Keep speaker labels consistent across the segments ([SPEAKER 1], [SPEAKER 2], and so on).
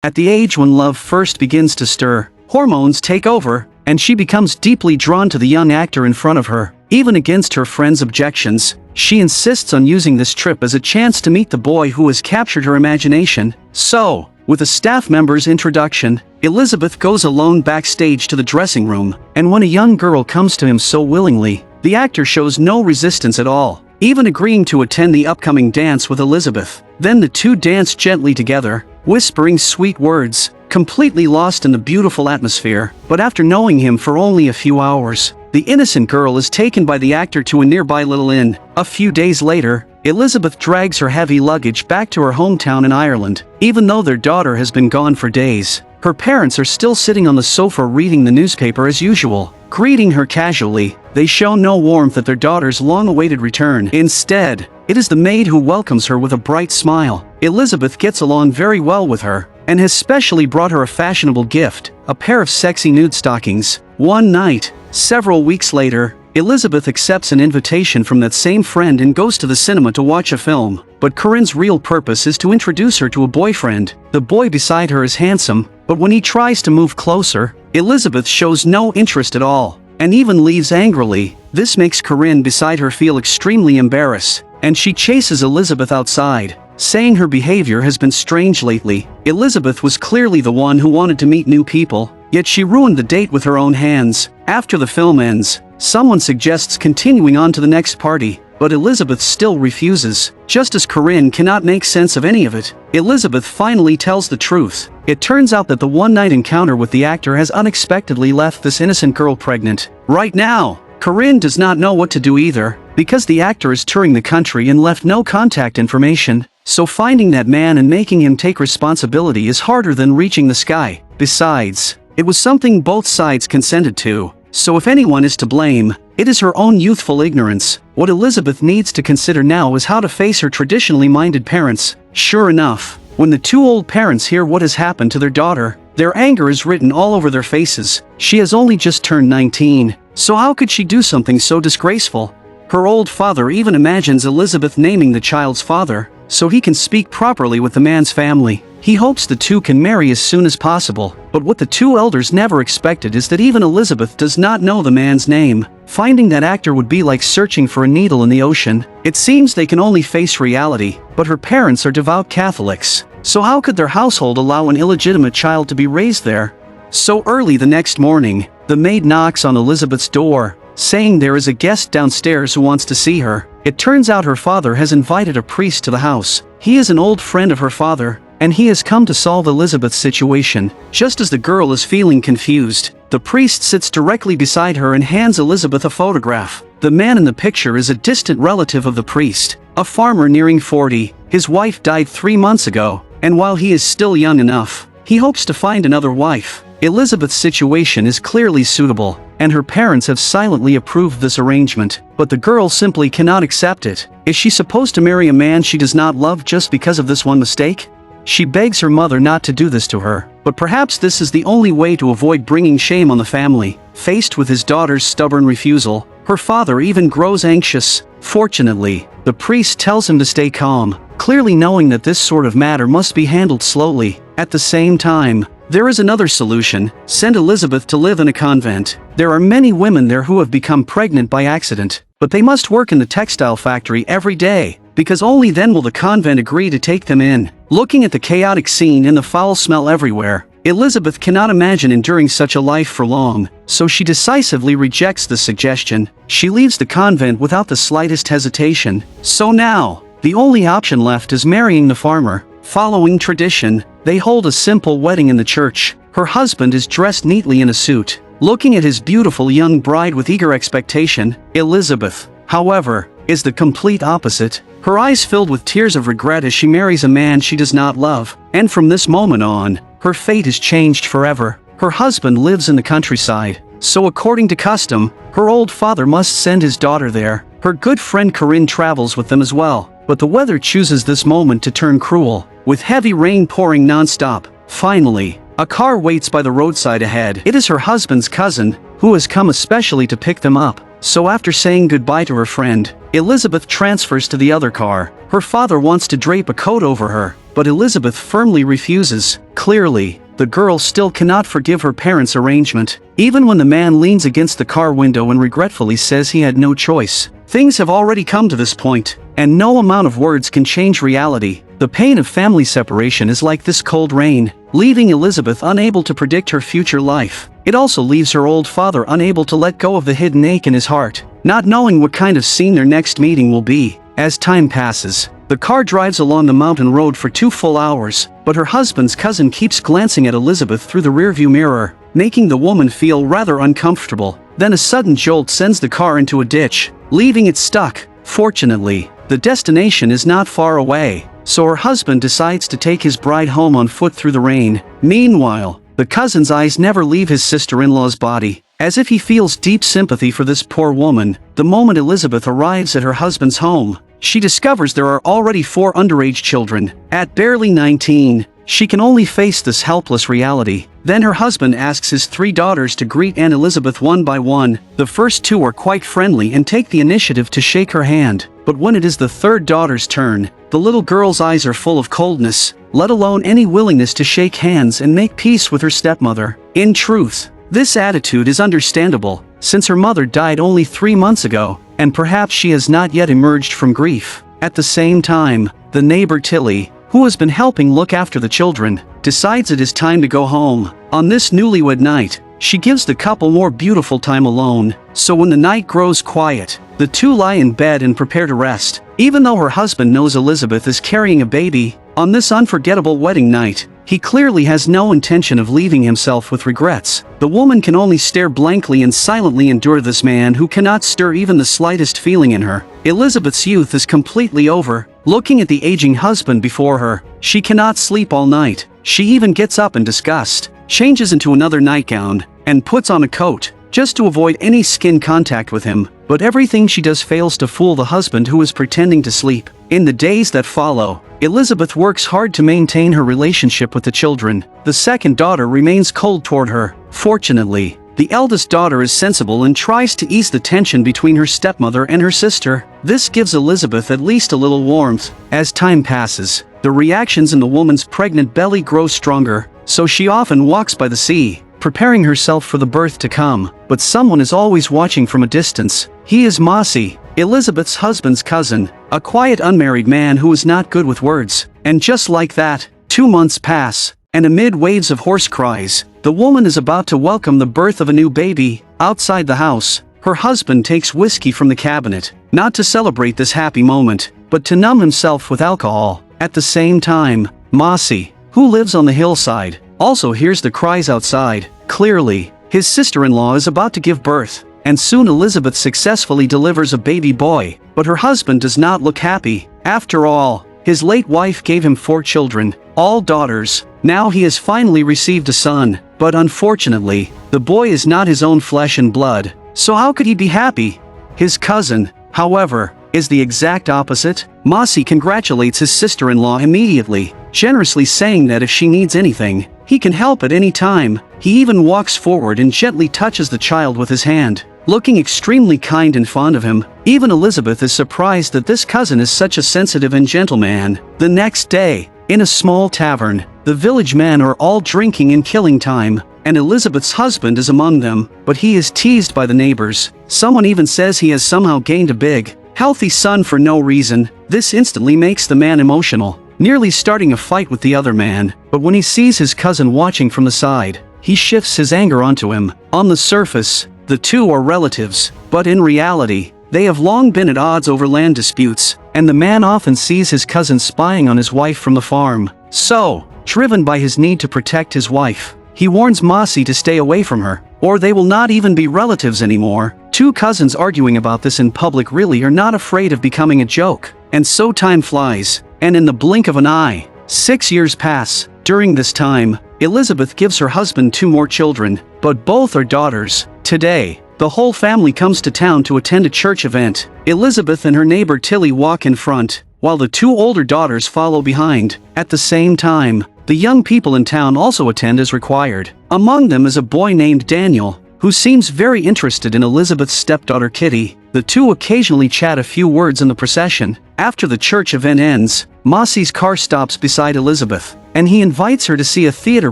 [SPEAKER 1] At the age when love first begins to stir, hormones take over, and she becomes deeply drawn to the young actor in front of her. Even against her friends' objections, she insists on using this trip as a chance to meet the boy who has captured her imagination. So, with a staff member's introduction, Elizabeth goes alone backstage to the dressing room, and when a young girl comes to him so willingly, the actor shows no resistance at all, even agreeing to attend the upcoming dance with Elizabeth. Then the two dance gently together, whispering sweet words, completely lost in the beautiful atmosphere. But after knowing him for only a few hours, the innocent girl is taken by the actor to a nearby little inn. A few days later, Elizabeth drags her heavy luggage back to her hometown in Ireland. Even though their daughter has been gone for days, her parents are still sitting on the sofa reading the newspaper as usual. Greeting her casually, they show no warmth at their daughter's long-awaited return. Instead, it is the maid who welcomes her with a bright smile. Elizabeth gets along very well with her, and has specially brought her a fashionable gift, a pair of sexy nude stockings. One night, several weeks later, Elizabeth accepts an invitation from that same friend and goes to the cinema to watch a film. But Corinne's real purpose is to introduce her to a boyfriend. The boy beside her is handsome, but when he tries to move closer, Elizabeth shows no interest at all, and even leaves angrily. This makes Corinne beside her feel extremely embarrassed, and she chases Elizabeth outside, saying her behavior has been strange lately. Elizabeth was clearly the one who wanted to meet new people, yet she ruined the date with her own hands. After the film ends, someone suggests continuing on to the next party, but Elizabeth still refuses. Just as Corinne cannot make sense of any of it, Elizabeth finally tells the truth. It turns out that the one-night encounter with the actor has unexpectedly left this innocent girl pregnant. Right now, Corinne does not know what to do either, because the actor is touring the country and left no contact information, so finding that man and making him take responsibility is harder than reaching the sky. Besides, it was something both sides consented to, so if anyone is to blame, it is her own youthful ignorance. What Elizabeth needs to consider now is how to face her traditionally minded parents. Sure enough, when the two old parents hear what has happened to their daughter, their anger is written all over their faces. She has only just turned 19, so how could she do something so disgraceful? Her old father even imagines Elizabeth naming the child's father, so he can speak properly with the man's family. He hopes the two can marry as soon as possible, but what the two elders never expected is that even Elizabeth does not know the man's name. Finding that actor would be like searching for a needle in the ocean. It seems they can only face reality, but her parents are devout Catholics, so how could their household allow an illegitimate child to be raised there? So early the next morning, the maid knocks on Elizabeth's door, saying there is a guest downstairs who wants to see her. It turns out her father has invited a priest to the house. He is an old friend of her father, and he has come to solve Elizabeth's situation. Just as the girl is feeling confused, the priest sits directly beside her and hands Elizabeth a photograph. The man in the picture is a distant relative of the priest, a farmer nearing 40. His wife died 3 months ago, and while he is still young enough, he hopes to find another wife. Elizabeth's situation is clearly suitable, and her parents have silently approved this arrangement, but the girl simply cannot accept it. Is she supposed to marry a man she does not love just because of this one mistake? She begs her mother not to do this to her, but perhaps this is the only way to avoid bringing shame on the family. Faced with his daughter's stubborn refusal, her father even grows anxious. Fortunately, the priest tells him to stay calm, clearly knowing that this sort of matter must be handled slowly. At the same time, there is another solution: send Elizabeth to live in a convent. There are many women there who have become pregnant by accident, but they must work in the textile factory every day, because only then will the convent agree to take them in. Looking at the chaotic scene and the foul smell everywhere, Elizabeth cannot imagine enduring such a life for long, so she decisively rejects the suggestion. She leaves the convent without the slightest hesitation. So now, the only option left is marrying the farmer. Following tradition, they hold a simple wedding in the church. Her husband is dressed neatly in a suit, looking at his beautiful young bride with eager expectation. Elizabeth, however, is the complete opposite. Her eyes filled with tears of regret as she marries a man she does not love, and from this moment on, her fate is changed forever. Her husband lives in the countryside, so according to custom, her old father must send his daughter there. Her good friend Corinne travels with them as well, but the weather chooses this moment to turn cruel, with heavy rain pouring non-stop. Finally, a car waits by the roadside ahead. It is her husband's cousin, who has come especially to pick them up. So after saying goodbye to her friend, Elizabeth transfers to the other car. Her father wants to drape a coat over her, but Elizabeth firmly refuses. Clearly, the girl still cannot forgive her parents' arrangement. Even when the man leans against the car window and regretfully says he had no choice. Things have already come to this point, and no amount of words can change reality. The pain of family separation is like this cold rain, leaving Elizabeth unable to predict her future life. It also leaves her old father unable to let go of the hidden ache in his heart, not knowing what kind of scene their next meeting will be. As time passes, the car drives along the mountain road for 2 full hours, but her husband's cousin keeps glancing at Elizabeth through the rearview mirror, making the woman feel rather uncomfortable. Then a sudden jolt sends the car into a ditch, leaving it stuck. Fortunately, the destination is not far away, so her husband decides to take his bride home on foot through the rain. Meanwhile, the cousin's eyes never leave his sister-in-law's body, as if he feels deep sympathy for this poor woman. The moment Elizabeth arrives at her husband's home, she discovers there are already 4 underage children. At barely 19, she can only face this helpless reality. Then her husband asks his 3 daughters to greet Aunt Elizabeth one by one. The first 2 are quite friendly and take the initiative to shake her hand, but when it is the 3rd daughter's turn, the little girl's eyes are full of coldness, let alone any willingness to shake hands and make peace with her stepmother. In truth, this attitude is understandable, since her mother died only 3 months ago, and perhaps she has not yet emerged from grief. At the same time, the neighbor Tilly, who has been helping look after the children, decides it is time to go home. On this newlywed night, she gives the couple more beautiful time alone, so when the night grows quiet, the 2 lie in bed and prepare to rest. Even though her husband knows Elizabeth is carrying a baby, on this unforgettable wedding night, he clearly has no intention of leaving himself with regrets. The woman can only stare blankly and silently endure this man who cannot stir even the slightest feeling in her. Elizabeth's youth is completely over. Looking at the aging husband before her, she cannot sleep all night. She even gets up in disgust, changes into another nightgown, and puts on a coat, just to avoid any skin contact with him. But everything she does fails to fool the husband who is pretending to sleep. In the days that follow, Elizabeth works hard to maintain her relationship with the children. The second daughter remains cold toward her. Fortunately, the eldest daughter is sensible and tries to ease the tension between her stepmother and her sister. This gives Elizabeth at least a little warmth. As time passes, the reactions in the woman's pregnant belly grow stronger, so she often walks by the sea, preparing herself for the birth to come. But someone is always watching from a distance. He is Mossy, Elizabeth's husband's cousin, a quiet unmarried man who is not good with words. And just like that, 2 months pass, and amid waves of hoarse cries, the woman is about to welcome the birth of a new baby. Outside the house, her husband takes whiskey from the cabinet, not to celebrate this happy moment, but to numb himself with alcohol. At the same time, Mossy, who lives on the hillside, also hears the cries outside. Clearly, his sister-in-law is about to give birth, and soon Elizabeth successfully delivers a baby boy, but her husband does not look happy. After all, his late wife gave him 4 children, all daughters. Now he has finally received a son, but unfortunately, the boy is not his own flesh and blood, so how could he be happy? His cousin, however, is the exact opposite. Mossy congratulates his sister-in-law immediately, generously saying that if she needs anything, he can help at any time. He even walks forward and gently touches the child with his hand, looking extremely kind and fond of him. Even Elizabeth is surprised that this cousin is such a sensitive and gentle man. The next day, in a small tavern, the village men are all drinking and killing time, and Elizabeth's husband is among them, but he is teased by the neighbors. Someone even says he has somehow gained a big, healthy son for no reason. This instantly makes the man emotional, nearly starting a fight with the other man. But when he sees his cousin watching from the side, he shifts his anger onto him. On the surface, the two are relatives, but in reality, they have long been at odds over land disputes, and the man often sees his cousin spying on his wife from the farm. So, driven by his need to protect his wife, he warns Mossy to stay away from her, or they will not even be relatives anymore. 2 cousins arguing about this in public really are not afraid of becoming a joke. And so time flies, and in the blink of an eye, 6 years pass. During this time, Elizabeth gives her husband 2 more children, but both are daughters. Today, the whole family comes to town to attend a church event. Elizabeth and her neighbor Tilly walk in front, while the 2 older daughters follow behind. At the same time, the young people in town also attend as required. Among them is a boy named Daniel, who seems very interested in Elizabeth's stepdaughter Kitty. The two occasionally chat a few words in the procession. After the church event ends, Mossy's car stops beside Elizabeth, and he invites her to see a theater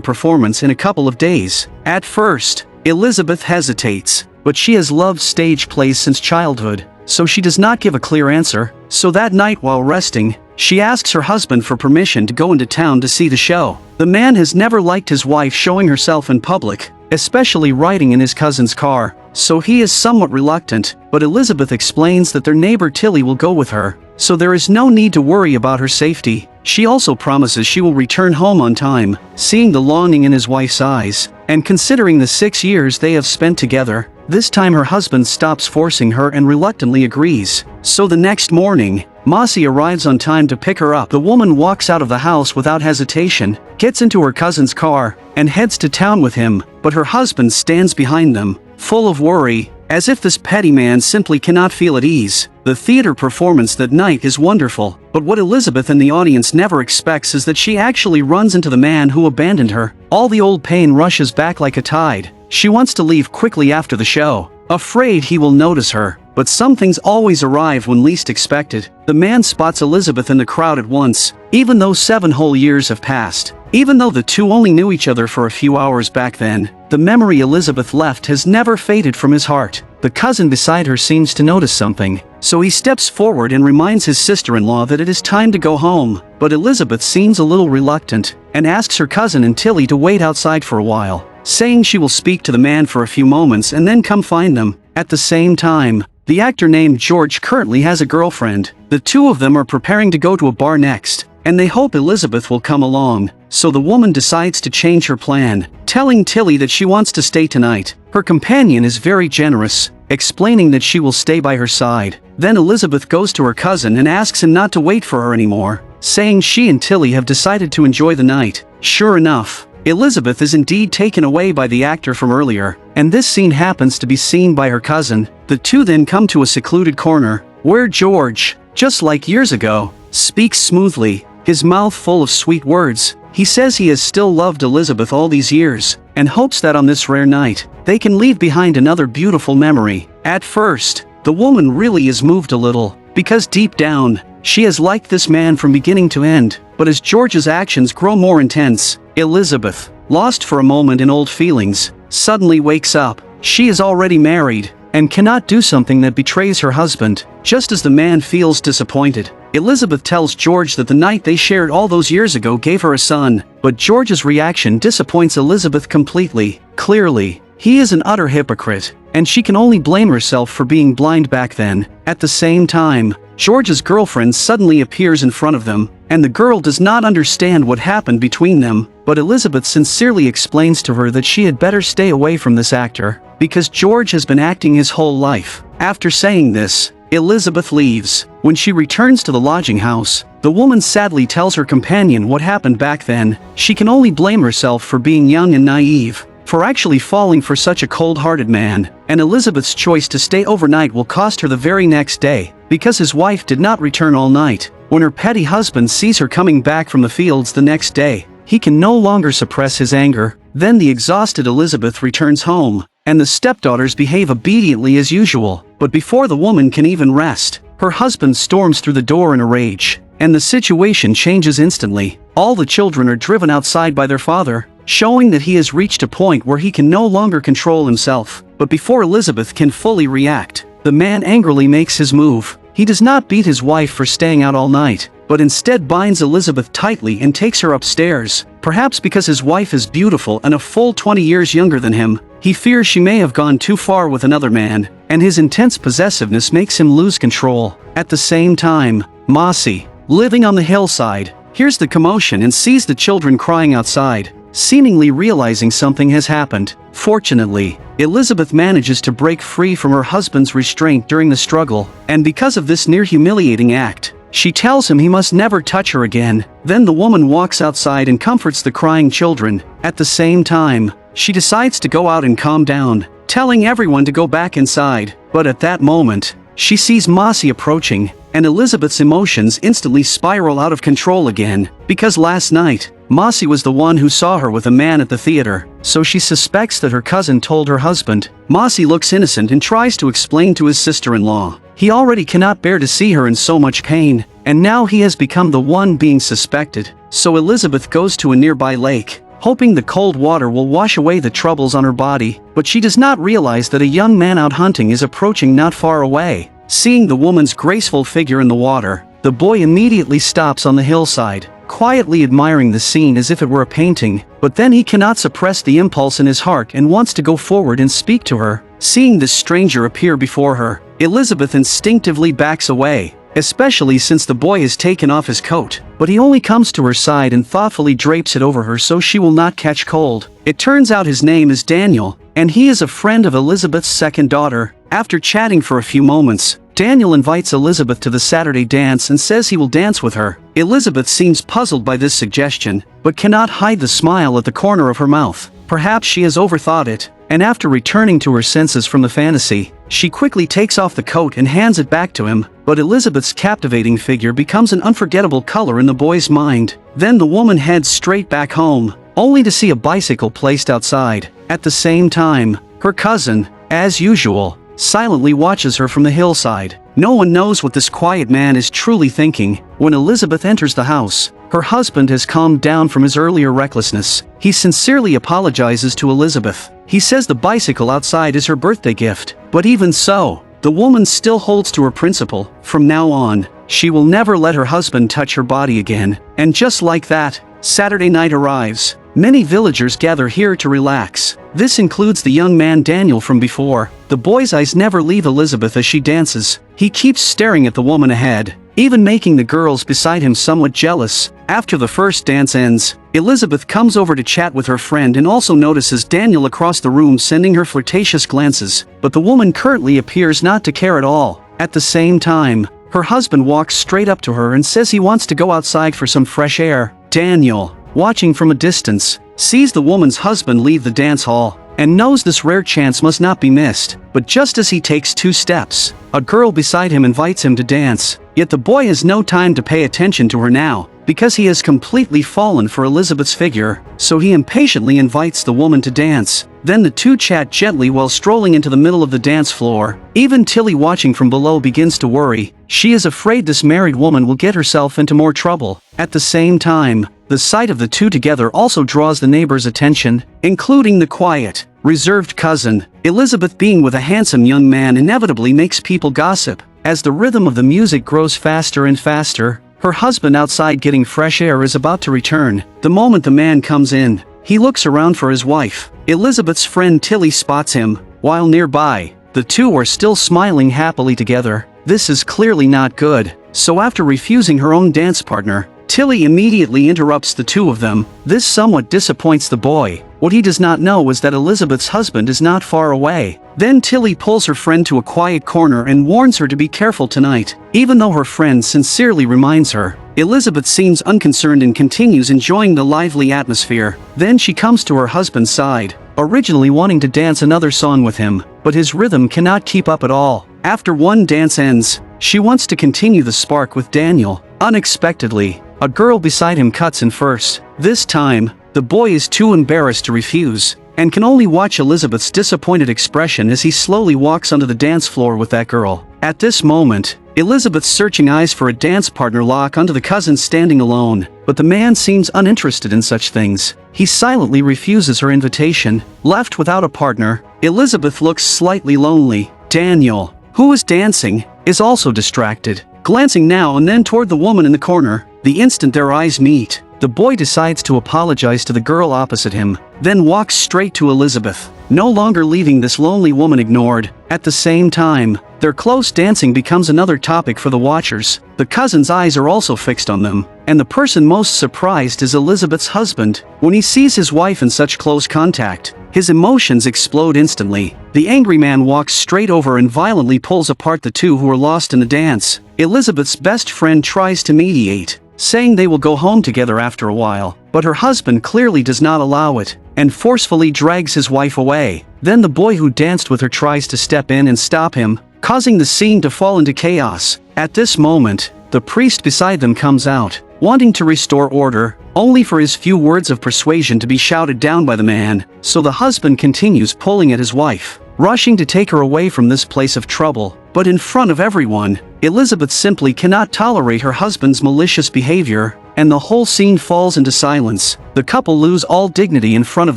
[SPEAKER 1] performance in a couple of days. At first, Elizabeth hesitates, but she has loved stage plays since childhood, so she does not give a clear answer. So that night while resting, she asks her husband for permission to go into town to see the show. The man has never liked his wife showing herself in public, especially riding in his cousin's car, so he is somewhat reluctant, but Elizabeth explains that their neighbor Tilly will go with her, so there is no need to worry about her safety. She also promises she will return home on time, seeing the longing in his wife's eyes, and considering the 6 years they have spent together. This time her husband stops forcing her and reluctantly agrees. So the next morning, Mossy arrives on time to pick her up. The woman walks out of the house without hesitation, gets into her cousin's car, and heads to town with him, but her husband stands behind them, full of worry, as if this petty man simply cannot feel at ease. The theater performance that night is wonderful, but what Elizabeth and the audience never expects is that she actually runs into the man who abandoned her. All the old pain rushes back like a tide. She wants to leave quickly after the show, afraid he will notice her, but some things always arrive when least expected. The man spots Elizabeth in the crowd at once, even though 7 whole years have passed. Even though the two only knew each other for a few hours back then, the memory Elizabeth left has never faded from his heart. The cousin beside her seems to notice something, so he steps forward and reminds his sister-in-law that it is time to go home, but Elizabeth seems a little reluctant, and asks her cousin and Tilly to wait outside for a while, saying she will speak to the man for a few moments and then come find them. At the same time, the actor named George currently has a girlfriend. The two of them are preparing to go to a bar next, and they hope Elizabeth will come along, so the woman decides to change her plan, telling Tilly that she wants to stay tonight. Her companion is very generous, explaining that she will stay by her side. Then Elizabeth goes to her cousin and asks him not to wait for her anymore, saying she and Tilly have decided to enjoy the night. Sure enough, Elizabeth is indeed taken away by the actor from earlier, and this scene happens to be seen by her cousin. The two then come to a secluded corner, where George, just like years ago, speaks smoothly, his mouth full of sweet words. He says he has still loved Elizabeth all these years, and hopes that on this rare night, they can leave behind another beautiful memory. At first, the woman really is moved a little, because deep down, she has liked this man from beginning to end. But as George's actions grow more intense, Elizabeth, lost for a moment in old feelings, suddenly wakes up. She is already married, and cannot do something that betrays her husband. Just as the man feels disappointed, Elizabeth tells George that the night they shared all those years ago gave her a son, but George's reaction disappoints Elizabeth completely. Clearly, he is an utter hypocrite, and she can only blame herself for being blind back then. At the same time, George's girlfriend suddenly appears in front of them, and the girl does not understand what happened between them, but Elizabeth sincerely explains to her that she had better stay away from this actor, because George has been acting his whole life. After saying this, Elizabeth leaves. When she returns to the lodging house, the woman sadly tells her companion what happened back then. She can only blame herself for being young and naive, for actually falling for such a cold-hearted man, and Elizabeth's choice to stay overnight will cost her the very next day, because his wife did not return all night. When her petty husband sees her coming back from the fields the next day, he can no longer suppress his anger. Then the exhausted Elizabeth returns home, and the stepdaughters behave obediently as usual. But before the woman can even rest, her husband storms through the door in a rage, and the situation changes instantly. All the children are driven outside by their father, showing that he has reached a point where he can no longer control himself. But before Elizabeth can fully react, the man angrily makes his move. He does not beat his wife for staying out all night, but instead binds Elizabeth tightly and takes her upstairs. Perhaps because his wife is beautiful and a full 20 years younger than him, he fears she may have gone too far with another man, and his intense possessiveness makes him lose control. At the same time, Mossy, living on the hillside, hears the commotion and sees the children crying outside, seemingly realizing something has happened. Fortunately, Elizabeth manages to break free from her husband's restraint during the struggle, and because of this near-humiliating act, she tells him he must never touch her again. Then the woman walks outside and comforts the crying children. At the same time, she decides to go out and calm down, telling everyone to go back inside. But at that moment, she sees Mossy approaching, and Elizabeth's emotions instantly spiral out of control again, because last night, Mossy was the one who saw her with a man at the theater, so she suspects that her cousin told her husband. Mossy looks innocent and tries to explain to his sister-in-law. He already cannot bear to see her in so much pain, and now he has become the one being suspected. So Elizabeth goes to a nearby lake, hoping the cold water will wash away the troubles on her body, but she does not realize that a young man out hunting is approaching not far away. Seeing the woman's graceful figure in the water, the boy immediately stops on the hillside, quietly admiring the scene as if it were a painting, but then he cannot suppress the impulse in his heart and wants to go forward and speak to her. Seeing this stranger appear before her, Elizabeth instinctively backs away, especially since the boy has taken off his coat, but he only comes to her side and thoughtfully drapes it over her so she will not catch cold. It turns out his name is Daniel, and he is a friend of Elizabeth's second daughter. After chatting for a few moments, Daniel invites Elizabeth to the Saturday dance and says he will dance with her. Elizabeth seems puzzled by this suggestion, but cannot hide the smile at the corner of her mouth. Perhaps she has overthought it, and after returning to her senses from the fantasy, she quickly takes off the coat and hands it back to him, but Elizabeth's captivating figure becomes an unforgettable color in the boy's mind. Then the woman heads straight back home, only to see a bicycle placed outside. At the same time, her cousin, as usual, silently watches her from the hillside. No one knows what this quiet man is truly thinking. When Elizabeth enters the house, her husband has calmed down from his earlier recklessness. He sincerely apologizes to Elizabeth. He says the bicycle outside is her birthday gift, but even so, the woman still holds to her principle. From now on, she will never let her husband touch her body again. And just like that, Saturday night arrives. Many villagers gather here to relax. This includes the young man Daniel from before. The boy's eyes never leave Elizabeth as she dances. He keeps staring at the woman ahead, even making the girls beside him somewhat jealous. After the first dance ends, Elizabeth comes over to chat with her friend and also notices Daniel across the room sending her flirtatious glances, but the woman currently appears not to care at all. At the same time, her husband walks straight up to her and says he wants to go outside for some fresh air. Daniel, watching from a distance, sees the woman's husband leave the dance hall, and knows this rare chance must not be missed. But just as he takes 2 steps, a girl beside him invites him to dance. Yet the boy has no time to pay attention to her now, because he has completely fallen for Elizabeth's figure, so he impatiently invites the woman to dance. Then the two chat gently while strolling into the middle of the dance floor. Even Tilly, watching from below, begins to worry. She is afraid this married woman will get herself into more trouble. At the same time, the sight of the two together also draws the neighbors' attention, including the quiet, reserved cousin. Elizabeth being with a handsome young man inevitably makes people gossip. As the rhythm of the music grows faster and faster, her husband outside getting fresh air is about to return. The moment the man comes in, he looks around for his wife. Elizabeth's friend Tilly spots him, while nearby, the two are still smiling happily together. This is clearly not good, so after refusing her own dance partner, Tilly immediately interrupts the two of them. This somewhat disappoints the boy. What he does not know is that Elizabeth's husband is not far away. Then Tilly pulls her friend to a quiet corner and warns her to be careful tonight. Even though her friend sincerely reminds her, Elizabeth seems unconcerned and continues enjoying the lively atmosphere. Then she comes to her husband's side, originally wanting to dance another song with him, but his rhythm cannot keep up at all. After one dance ends, she wants to continue the spark with Daniel. Unexpectedly, a girl beside him cuts in first. This time, the boy is too embarrassed to refuse, and can only watch Elizabeth's disappointed expression as he slowly walks onto the dance floor with that girl. At this moment, Elizabeth's searching eyes for a dance partner lock onto the cousin standing alone, but the man seems uninterested in such things. He silently refuses her invitation. Left without a partner, Elizabeth looks slightly lonely. Daniel, who is dancing, is also distracted, glancing now and then toward the woman in the corner. The instant their eyes meet, the boy decides to apologize to the girl opposite him, then walks straight to Elizabeth, no longer leaving this lonely woman ignored. At the same time, their close dancing becomes another topic for the watchers. The cousin's eyes are also fixed on them, and the person most surprised is Elizabeth's husband. When he sees his wife in such close contact, his emotions explode instantly. The angry man walks straight over and violently pulls apart the two who are lost in the dance. Elizabeth's best friend tries to mediate, saying they will go home together after a while, but her husband clearly does not allow it, and forcefully drags his wife away. Then the boy who danced with her tries to step in and stop him, causing the scene to fall into chaos. At this moment, the priest beside them comes out, wanting to restore order, only for his few words of persuasion to be shouted down by the man, so the husband continues pulling at his wife, rushing to take her away from this place of trouble. But in front of everyone, Elizabeth simply cannot tolerate her husband's malicious behavior, and the whole scene falls into silence. The couple lose all dignity in front of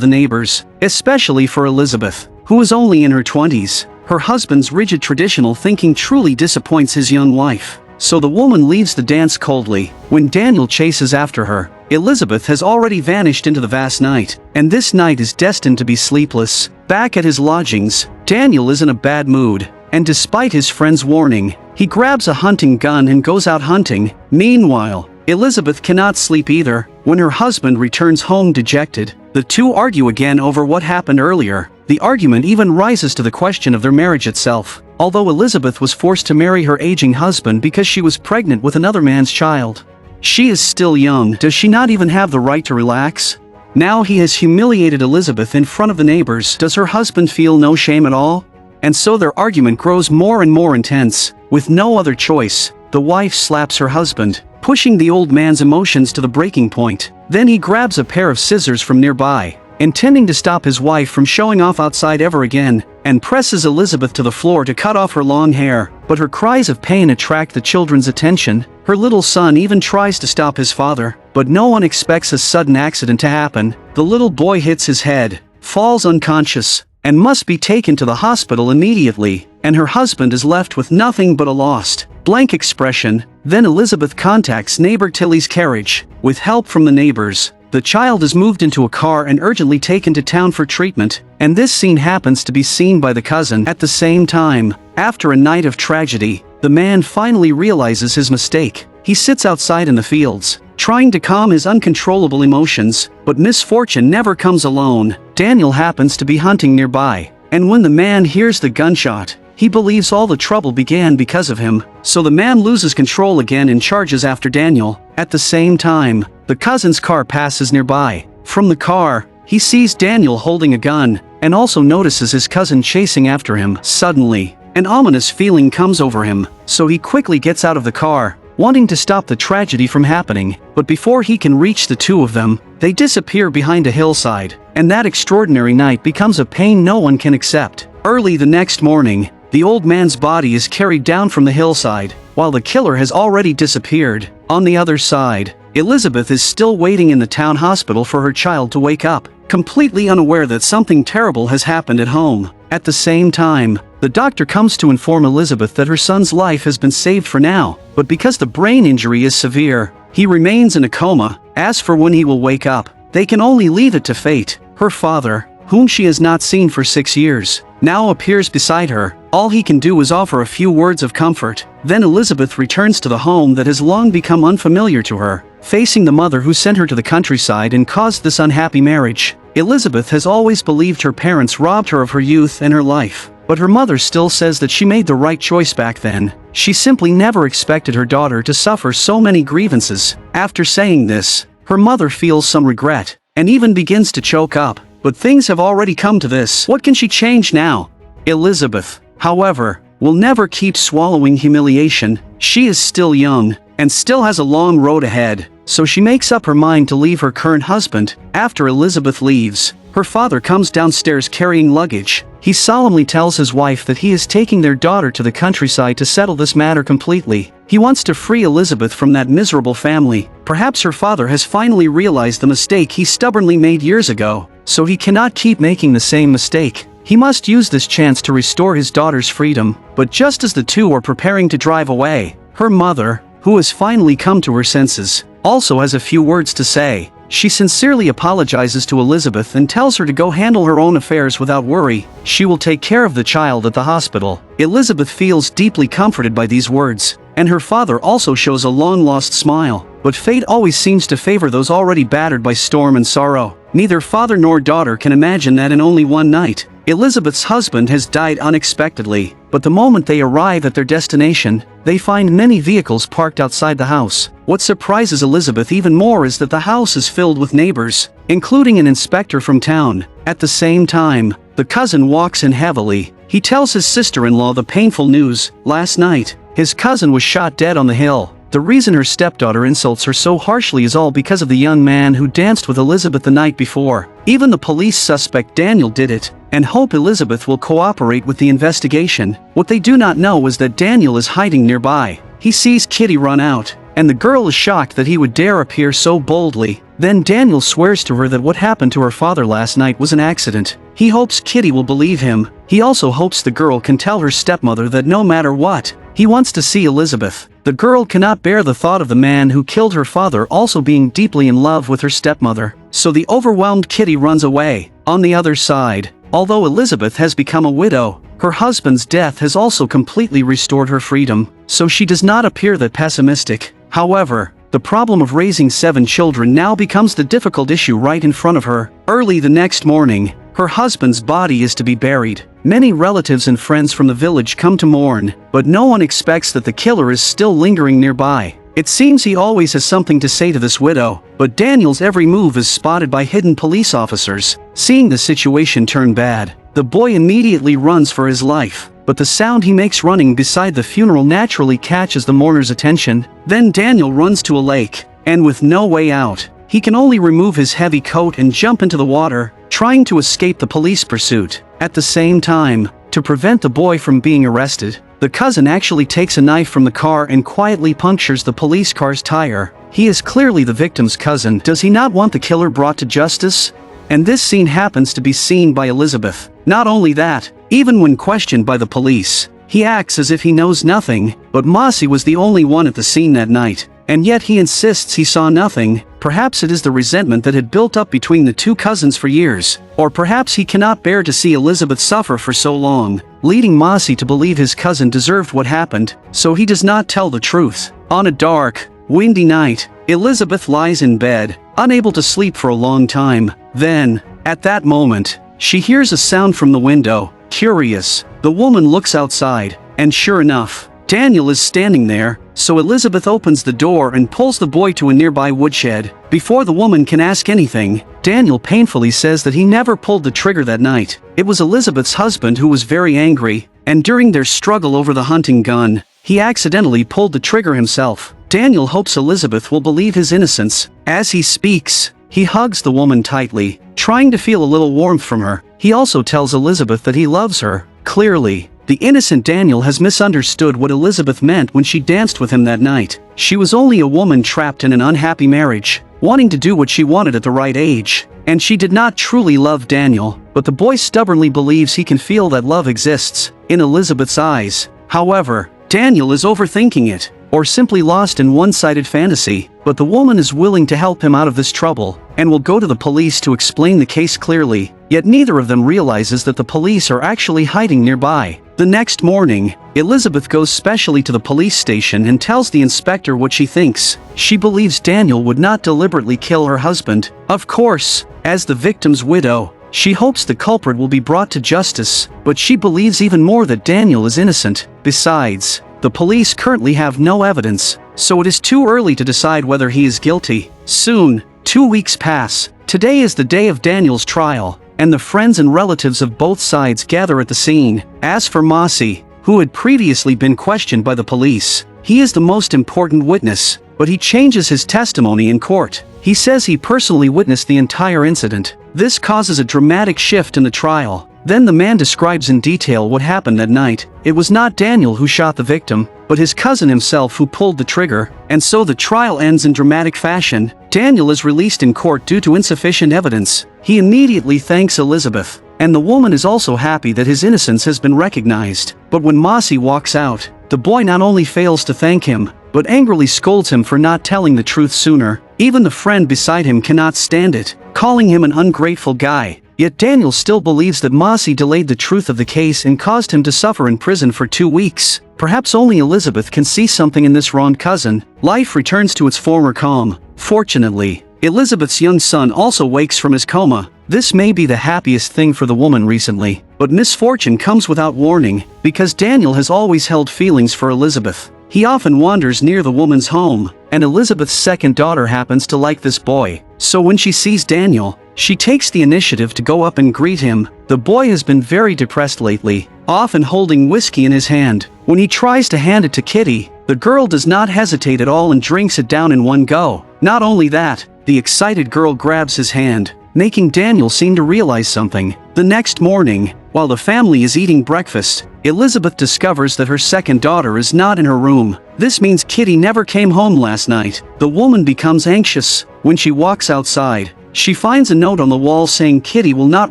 [SPEAKER 1] the neighbors, especially for Elizabeth, who is only in her 20s. Her husband's rigid traditional thinking truly disappoints his young wife, so the woman leaves the dance coldly. When Daniel chases after her, Elizabeth has already vanished into the vast night, and this night is destined to be sleepless. Back at his lodgings, Daniel is in a bad mood, and despite his friend's warning, he grabs a hunting gun and goes out hunting. Meanwhile, Elizabeth cannot sleep either. When her husband returns home dejected, the two argue again over what happened earlier. The argument even rises to the question of their marriage itself. Although Elizabeth was forced to marry her aging husband because she was pregnant with another man's child, she is still young. Does she not even have the right to relax? Now he has humiliated Elizabeth in front of the neighbors. Does her husband feel no shame at all? And so their argument grows more and more intense. With no other choice, the wife slaps her husband, pushing the old man's emotions to the breaking point. Then he grabs a pair of scissors from nearby, intending to stop his wife from showing off outside ever again, and presses Elizabeth to the floor to cut off her long hair. But her cries of pain attract the children's attention. Her little son even tries to stop his father, but no one expects a sudden accident to happen. The little boy hits his head, falls unconscious, and must be taken to the hospital immediately, and her husband is left with nothing but a lost, blank expression. Then Elizabeth contacts neighbor Tilly's carriage. With help from the neighbors, the child is moved into a car and urgently taken to town for treatment, and this scene happens to be seen by the cousin. At the same time, after a night of tragedy, the man finally realizes his mistake. He sits outside in the fields, trying to calm his uncontrollable emotions, but misfortune never comes alone. Daniel happens to be hunting nearby, and when the man hears the gunshot, he believes all the trouble began because of him, so the man loses control again and charges after Daniel. At the same time, the cousin's car passes nearby. From the car, he sees Daniel holding a gun, and also notices his cousin chasing after him. Suddenly, an ominous feeling comes over him, so he quickly gets out of the car, wanting to stop the tragedy from happening. But before he can reach the two of them, they disappear behind a hillside, and that extraordinary night becomes a pain no one can accept. Early the next morning, the old man's body is carried down from the hillside, while the killer has already disappeared. On the other side, Elizabeth is still waiting in the town hospital for her child to wake up, completely unaware that something terrible has happened at home. At the same time, the doctor comes to inform Elizabeth that her son's life has been saved for now, but because the brain injury is severe, he remains in a coma. As for when he will wake up, they can only leave it to fate. Her father, whom she has not seen for 6 years, now appears beside her. All he can do is offer a few words of comfort. Then Elizabeth returns to the home that has long become unfamiliar to her, facing the mother who sent her to the countryside and caused this unhappy marriage. Elizabeth has always believed her parents robbed her of her youth and her life, but her mother still says that she made the right choice back then. She simply never expected her daughter to suffer so many grievances. After saying this, her mother feels some regret, and even begins to choke up. But things have already come to this. What can she change now? Elizabeth, however, will never keep swallowing humiliation. She is still young, and still has a long road ahead, so she makes up her mind to leave her current husband. After Elizabeth leaves, her father comes downstairs carrying luggage. He solemnly tells his wife that he is taking their daughter to the countryside to settle this matter completely. He wants to free Elizabeth from that miserable family. Perhaps her father has finally realized the mistake he stubbornly made years ago, so he cannot keep making the same mistake. He must use this chance to restore his daughter's freedom. But just as the two are preparing to drive away, her mother, who has finally come to her senses, also has a few words to say. She sincerely apologizes to Elizabeth and tells her to go handle her own affairs without worry. She will take care of the child at the hospital. Elizabeth feels deeply comforted by these words, and her father also shows a long-lost smile. But fate always seems to favor those already battered by storm and sorrow. Neither father nor daughter can imagine that in only one night, Elizabeth's husband has died unexpectedly. But the moment they arrive at their destination, they find many vehicles parked outside the house. What surprises Elizabeth even more is that the house is filled with neighbors, including an inspector from town. At the same time, the cousin walks in heavily. He tells his sister-in-law the painful news. Last night, his cousin was shot dead on the hill, The reason her stepdaughter insults her so harshly is all because of the young man who danced with Elizabeth the night before. Even the police suspect Daniel did it, and hope Elizabeth will cooperate with the investigation. What they do not know is that Daniel is hiding nearby. He sees Kitty run out, and the girl is shocked that he would dare appear so boldly. Then Daniel swears to her that what happened to her father last night was an accident. He hopes Kitty will believe him. He also hopes the girl can tell her stepmother that no matter what, he wants to see Elizabeth. The girl cannot bear the thought of the man who killed her father also being deeply in love with her stepmother. So the overwhelmed Kitty runs away. On the other side, although Elizabeth has become a widow, her husband's death has also completely restored her freedom, so she does not appear that pessimistic. However, the problem of raising 7 children now becomes the difficult issue right in front of her. Early the next morning, her husband's body is to be buried. Many relatives and friends from the village come to mourn, but no one expects that the killer is still lingering nearby. It seems he always has something to say to this widow, but Daniel's every move is spotted by hidden police officers. Seeing the situation turn bad, the boy immediately runs for his life, but the sound he makes running beside the funeral naturally catches the mourner's attention. Then Daniel runs to a lake, and with no way out, he can only remove his heavy coat and jump into the water, trying to escape the police pursuit. At the same time, to prevent the boy from being arrested, the cousin actually takes a knife from the car and quietly punctures the police car's tire. He is clearly the victim's cousin. Does he not want the killer brought to justice? And this scene happens to be seen by Elizabeth. Not only that, even when questioned by the police, he acts as if he knows nothing, but Mossy was the only one at the scene that night, and yet he insists he saw nothing. Perhaps it is the resentment that had built up between the two cousins for years, or perhaps he cannot bear to see Elizabeth suffer for so long, leading Mossy to believe his cousin deserved what happened, so he does not tell the truth. On a dark, windy night, Elizabeth lies in bed, unable to sleep for a long time. Then, at that moment, she hears a sound from the window. Curious, the woman looks outside, and sure enough, Daniel is standing there, so Elizabeth opens the door and pulls the boy to a nearby woodshed. Before the woman can ask anything, Daniel painfully says that he never pulled the trigger that night. It was Elizabeth's husband who was very angry, and during their struggle over the hunting gun, he accidentally pulled the trigger himself. Daniel hopes Elizabeth will believe his innocence. As he speaks, he hugs the woman tightly, trying to feel a little warmth from her. He also tells Elizabeth that he loves her. Clearly, the innocent Daniel has misunderstood what Elizabeth meant when she danced with him that night. She was only a woman trapped in an unhappy marriage, wanting to do what she wanted at the right age, and she did not truly love Daniel, but the boy stubbornly believes he can feel that love exists in Elizabeth's eyes. However, Daniel is overthinking it, or simply lost in one-sided fantasy, but the woman is willing to help him out of this trouble, and will go to the police to explain the case clearly, yet neither of them realizes that the police are actually hiding nearby. The next morning, Elizabeth goes specially to the police station and tells the inspector what she thinks. She believes Daniel would not deliberately kill her husband. Of course, as the victim's widow, she hopes the culprit will be brought to justice, but she believes even more that Daniel is innocent. Besides, the police currently have no evidence, so it is too early to decide whether he is guilty. Soon, 2 weeks pass. Today is the day of Daniel's trial, and the friends and relatives of both sides gather at the scene. As for Mossy, who had previously been questioned by the police, he is the most important witness, but he changes his testimony in court. He says he personally witnessed the entire incident. This causes a dramatic shift in the trial. Then the man describes in detail what happened that night. It was not Daniel who shot the victim, but his cousin himself who pulled the trigger, and so the trial ends in dramatic fashion. Daniel is released in court due to insufficient evidence. He immediately thanks Elizabeth, and the woman is also happy that his innocence has been recognized. But when Mossy walks out, the boy not only fails to thank him, but angrily scolds him for not telling the truth sooner. Even the friend beside him cannot stand it, calling him an ungrateful guy. Yet Daniel still believes that Mossy delayed the truth of the case and caused him to suffer in prison for 2 weeks. Perhaps only Elizabeth can see something in this wronged cousin. Life returns to its former calm. Fortunately, Elizabeth's young son also wakes from his coma. This may be the happiest thing for the woman recently, but misfortune comes without warning, because Daniel has always held feelings for Elizabeth. He often wanders near the woman's home, and Elizabeth's second daughter happens to like this boy. So when she sees Daniel, she takes the initiative to go up and greet him. The boy has been very depressed lately, often holding whiskey in his hand. When he tries to hand it to Kitty, The girl does not hesitate at all and drinks it down in one go. Not only that, the excited girl grabs his hand, making Daniel seem to realize something. The next morning, while the family is eating breakfast, Elizabeth discovers that her second daughter is not in her room. This means Kitty never came home last night. The woman becomes anxious. When she walks outside, she finds a note on the wall saying Kitty will not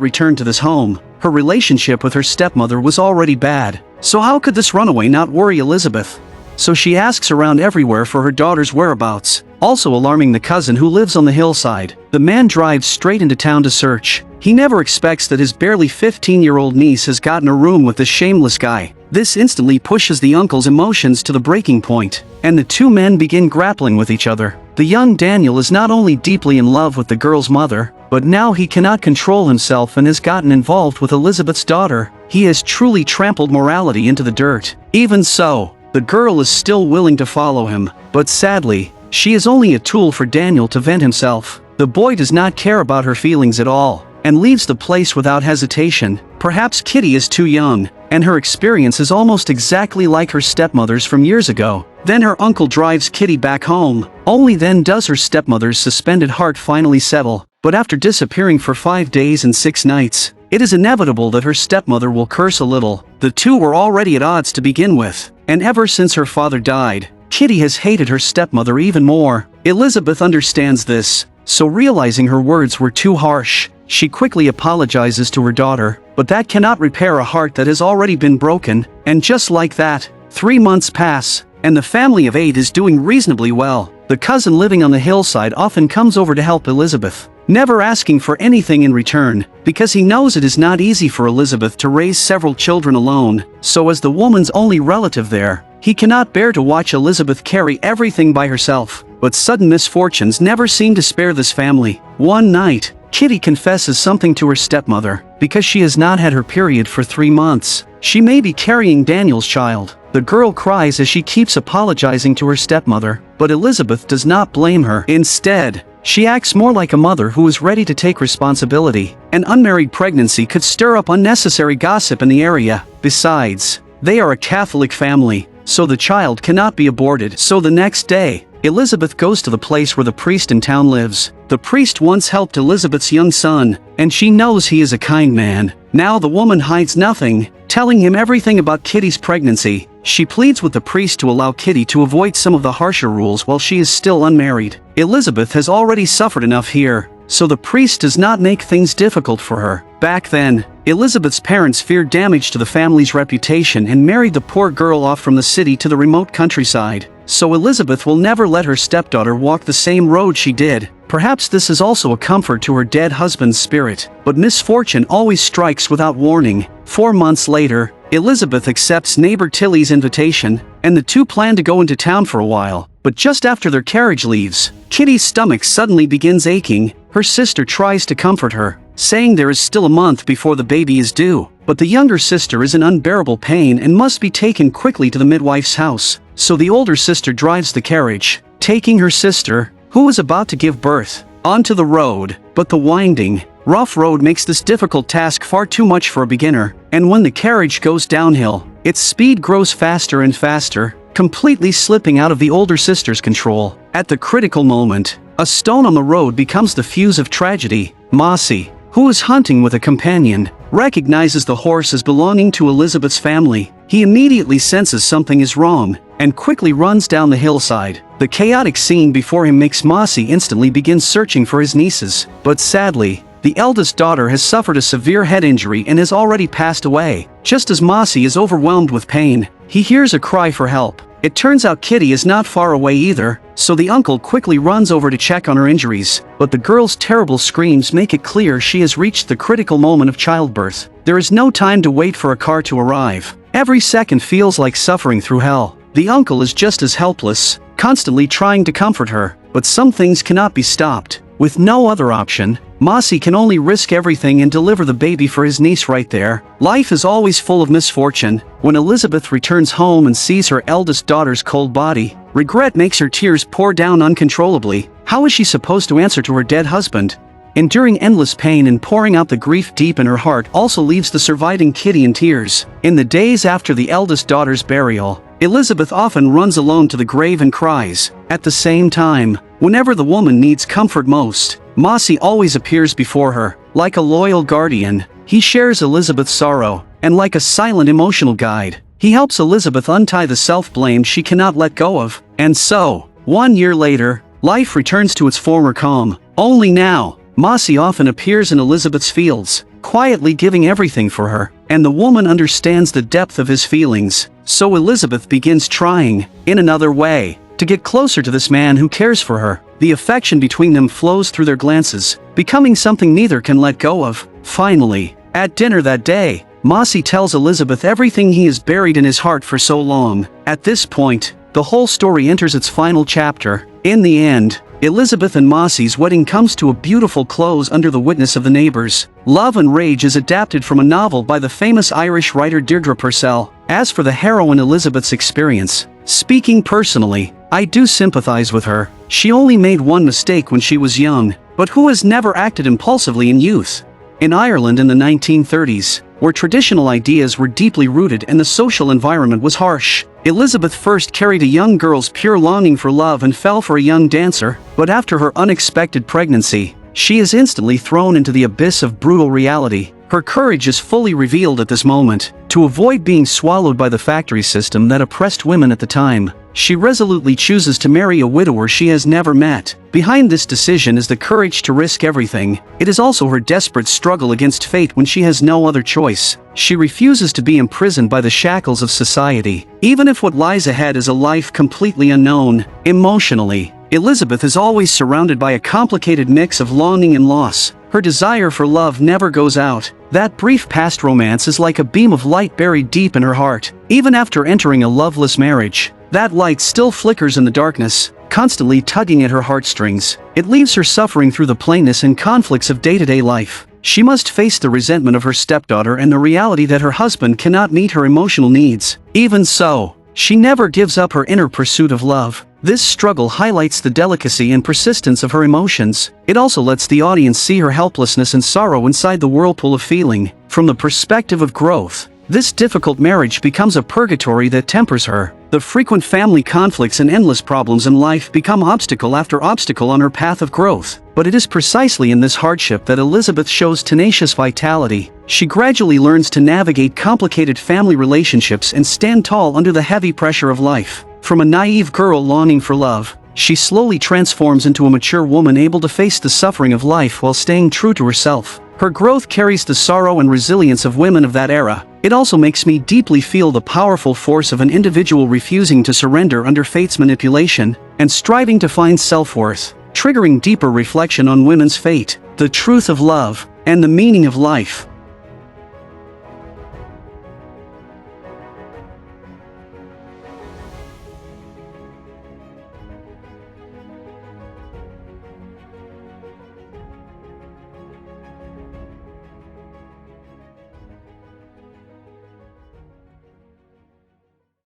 [SPEAKER 1] return to this home. Her relationship with her stepmother was already bad, so how could this runaway not worry Elizabeth? So she asks around everywhere for her daughter's whereabouts, also alarming the cousin who lives on the hillside. The man drives straight into town to search. He never expects that his barely 15-year-old niece has gotten a room with this shameless guy. This instantly pushes the uncle's emotions to the breaking point, and the two men begin grappling with each other. The young Daniel is not only deeply in love with the girl's mother, but now he cannot control himself and has gotten involved with Elizabeth's daughter. He has truly trampled morality into the dirt. Even so, the girl is still willing to follow him, but sadly, she is only a tool for Daniel to vent himself. The boy does not care about her feelings at all, and leaves the place without hesitation. Perhaps Kitty is too young, and her experience is almost exactly like her stepmother's from years ago. Then her uncle drives Kitty back home. Only then does her stepmother's suspended heart finally settle. But after disappearing for 5 days and 6 nights, it is inevitable that her stepmother will curse a little. The two were already at odds to begin with, and ever since her father died, Kitty has hated her stepmother even more. Elizabeth understands this, so realizing her words were too harsh, she quickly apologizes to her daughter, but that cannot repair a heart that has already been broken. And just like that, 3 months pass, and the family of 8 is doing reasonably well. The cousin living on the hillside often comes over to help Elizabeth, never asking for anything in return, because he knows it is not easy for Elizabeth to raise several children alone. So as the woman's only relative there, he cannot bear to watch Elizabeth carry everything by herself. But sudden misfortunes never seem to spare this family. One night, Kitty confesses something to her stepmother. Because she has not had her period for 3 months, she may be carrying Daniel's child. The girl cries as she keeps apologizing to her stepmother, but Elizabeth does not blame her. Instead, she acts more like a mother who is ready to take responsibility. An unmarried pregnancy could stir up unnecessary gossip in the area. Besides, they are a Catholic family, so the child cannot be aborted. So the next day, Elizabeth goes to the place where the priest in town lives. The priest once helped Elizabeth's young son, and she knows he is a kind man. Now the woman hides nothing, telling him everything about Kitty's pregnancy. She pleads with the priest to allow Kitty to avoid some of the harsher rules while she is still unmarried. Elizabeth has already suffered enough here, so the priest does not make things difficult for her. Back then, Elizabeth's parents feared damage to the family's reputation and married the poor girl off from the city to the remote countryside. So Elizabeth will never let her stepdaughter walk the same road she did. Perhaps this is also a comfort to her dead husband's spirit. But misfortune always strikes without warning. 4 months later, Elizabeth accepts neighbor Tilly's invitation, and the two plan to go into town for a while. But just after their carriage leaves, Kitty's stomach suddenly begins aching. Her sister tries to comfort her, saying there is still a month before the baby is due. But the younger sister is in unbearable pain and must be taken quickly to the midwife's house. So the older sister drives the carriage, taking her sister, who is about to give birth, onto the road. But the winding, rough road makes this difficult task far too much for a beginner, and when the carriage goes downhill, its speed grows faster and faster, completely slipping out of the older sister's control. At the critical moment, a stone on the road becomes the fuse of tragedy. Mossy, who is hunting with a companion, recognizes the horse as belonging to Elizabeth's family. He immediately senses something is wrong, and quickly runs down the hillside. The chaotic scene before him makes Mossy instantly begin searching for his nieces. But sadly, the eldest daughter has suffered a severe head injury and has already passed away. Just as Mossy is overwhelmed with pain, he hears a cry for help. It turns out Kitty is not far away either, so the uncle quickly runs over to check on her injuries. But the girl's terrible screams make it clear she has reached the critical moment of childbirth. There is no time to wait for a car to arrive. Every second feels like suffering through hell. The uncle is just as helpless, constantly trying to comfort her, but some things cannot be stopped. With no other option, Mossy can only risk everything and deliver the baby for his niece right there. Life is always full of misfortune. When Elizabeth returns home and sees her eldest daughter's cold body, regret makes her tears pour down uncontrollably. How is she supposed to answer to her dead husband? Enduring endless pain and pouring out the grief deep in her heart also leaves the surviving Kitty in tears. In the days after the eldest daughter's burial, Elizabeth often runs alone to the grave and cries. At the same time, whenever the woman needs comfort most, Mossy always appears before her. Like a loyal guardian, he shares Elizabeth's sorrow, and like a silent emotional guide, he helps Elizabeth untie the self-blame she cannot let go of. And so, 1 year later, life returns to its former calm. Only now, Mossy often appears in Elizabeth's fields, quietly giving everything for her, and the woman understands the depth of his feelings. So Elizabeth begins trying, in another way, to get closer to this man who cares for her. The affection between them flows through their glances, becoming something neither can let go of. Finally, at dinner that day, Mossy tells Elizabeth everything he has buried in his heart for so long. At this point, the whole story enters its final chapter. In the end, Elizabeth and Mossy's wedding comes to a beautiful close under the witness of the neighbors. Love and Rage is adapted from a novel by the famous Irish writer Deirdre Purcell. As for the heroine Elizabeth's experience, speaking personally, I do sympathize with her. She only made one mistake when she was young, but who has never acted impulsively in youth? In Ireland in the 1930s, where traditional ideas were deeply rooted and the social environment was harsh, Elizabeth first carried a young girl's pure longing for love and fell for a young dancer, but after her unexpected pregnancy, she is instantly thrown into the abyss of brutal reality. Her courage is fully revealed at this moment. To avoid being swallowed by the factory system that oppressed women at the time, she resolutely chooses to marry a widower she has never met. Behind this decision is the courage to risk everything. It is also her desperate struggle against fate when she has no other choice. She refuses to be imprisoned by the shackles of society, even if what lies ahead is a life completely unknown. Emotionally, Elizabeth is always surrounded by a complicated mix of longing and loss. Her desire for love never goes out. That brief past romance is like a beam of light buried deep in her heart. Even after entering a loveless marriage, that light still flickers in the darkness, constantly tugging at her heartstrings. It leaves her suffering through the plainness and conflicts of day-to-day life. She must face the resentment of her stepdaughter and the reality that her husband cannot meet her emotional needs. Even so, she never gives up her inner pursuit of love. This struggle highlights the delicacy and persistence of her emotions. It also lets the audience see her helplessness and sorrow inside the whirlpool of feeling. From the perspective of growth, this difficult marriage becomes a purgatory that tempers her. The frequent family conflicts and endless problems in life become obstacle after obstacle on her path of growth. But it is precisely in this hardship that Elizabeth shows tenacious vitality. She gradually learns to navigate complicated family relationships and stand tall under the heavy pressure of life. From a naive girl longing for love, she slowly transforms into a mature woman able to face the suffering of life while staying true to herself. Her growth carries the sorrow and resilience of women of that era. It also makes me deeply feel the powerful force of an individual refusing to surrender under fate's manipulation and striving to find self-worth, triggering deeper reflection on women's fate, the truth of love, and the meaning of life.